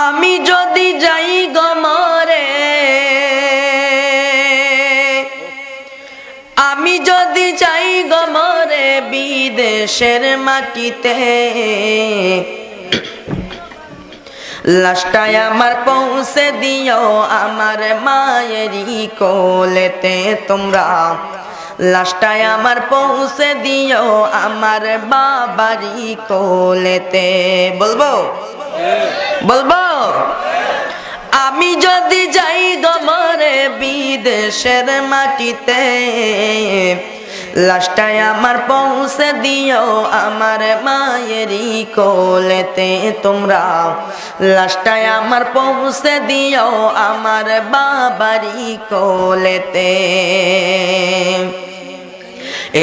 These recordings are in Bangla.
আমি যদি যাই গমরে, আমি যদি যাই গমরে বিদেশের মাটিতে, লাশটাই আমার পৌঁছে দিও আমার মায়েরই কোলেতে তোমরা। লাশটাই আমার পৌঁছে দিও আমার বাবারই কোলেতে। বলবো বলবো আমি যদি যাই গমরে বিদেশের মাটিতে, লাশটাই আমার পৌঁছে দিও আমার মায়েরই কোলেতে তোমরা। লাশটাই আমার পৌঁছে দিও আমার বাবারই কোলেতে।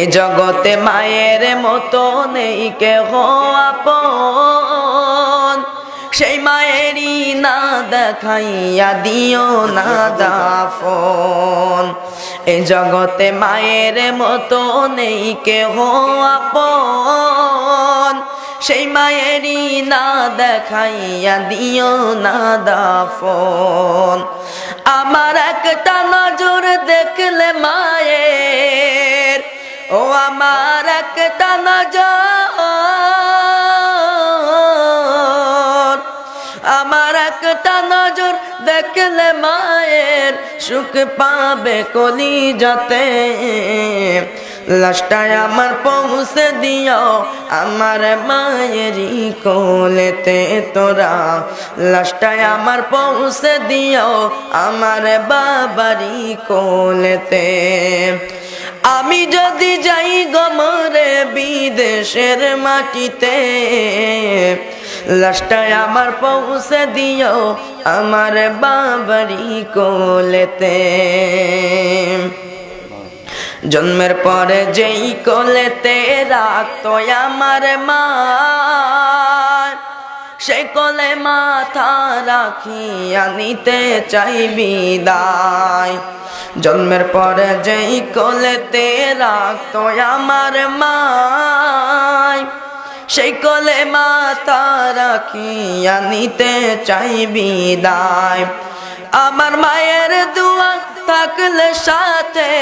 এ জগতে মায়ের মতো নেই কেহ আপন, সেই মায়েরই না দেখাইয়া দিও না দাফন। এ জগতে মায়ের মতো নেই কেহ আপন, সেই মায়েরই না দেখাইয়া দিও না দাফন। আমার একটা নজর দেখলে মায়ের, ও আমার একটা নজর, আমার একটা নজর দেখলে মায়ের সুখ পাবে কলিজাতে। লাশটাই আমার পৌঁছে দিও আমার মায়েরই কোলেতে তোরা। লাশটাই আমার পৌঁছে দিও আমার বাবারই কোলেতে। আমি যদি যাই গমরে বিদেশের মাটিতে, লাশটাই আমার পৌঁছে দিও আমার বাবারই কোলেতে। জন্মের পরে যেই কোলেতে রাখতো আমার মা, সে কোলে মাথা রাখিয়া নিতে চাই বিদায়। জন্মের পরে যেই কোলেতে রাখতো আমার মা, সেই কোলে মাথা রাখিয়া নিতে চাই বিদায়। আমার মায়ের দোয়া থাকলে সাথে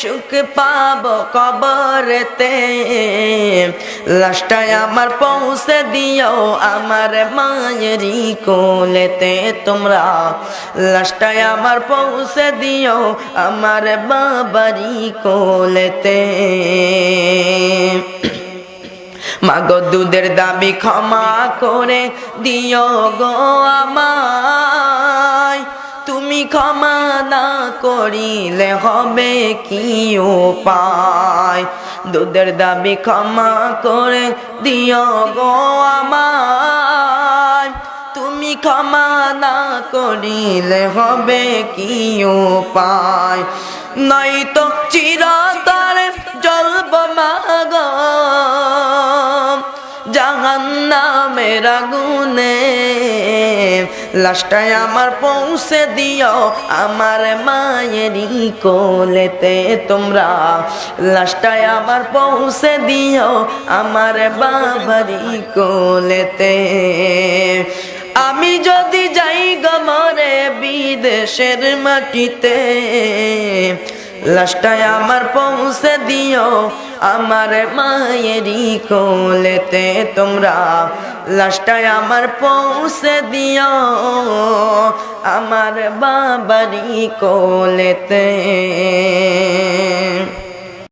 সুখ পাবো কবরেতে। লাশটাই আমার পৌঁছে দিও আমার মায়েরই কোলেতে তোমরা। লাশটাই আমার পৌঁছে দিও আমার বাবারই কোলেতে। মাগো দুধের দাবি ক্ষমা করে দিও গো আমায়, তুমি ক্ষমা না করিলে হবে কি উপায়। দুধের দাবি ক্ষমা করে দিও গো আমায়, তুমি ক্ষমা না করিলে হবে কি উপায়। নয়তো চিরতরে জ্বলব মাগো জাহান্নামের আগুনে। লাশটাই আমার পৌঁছে দিও আমার মায়েরই কোলেতে তোমরা। লাশটাই আমার পৌঁছে দিও আমার বাবারই কোলেতে। আমি যদি যাই গমরে বিদেশের মাটিতে, লাশটাই আমার পৌঁছে দিও আমার মায়েরই কোলেতে তোমরা। লাশটাই আমার পৌঁছে দিও আমার বাবারই কোলেতে।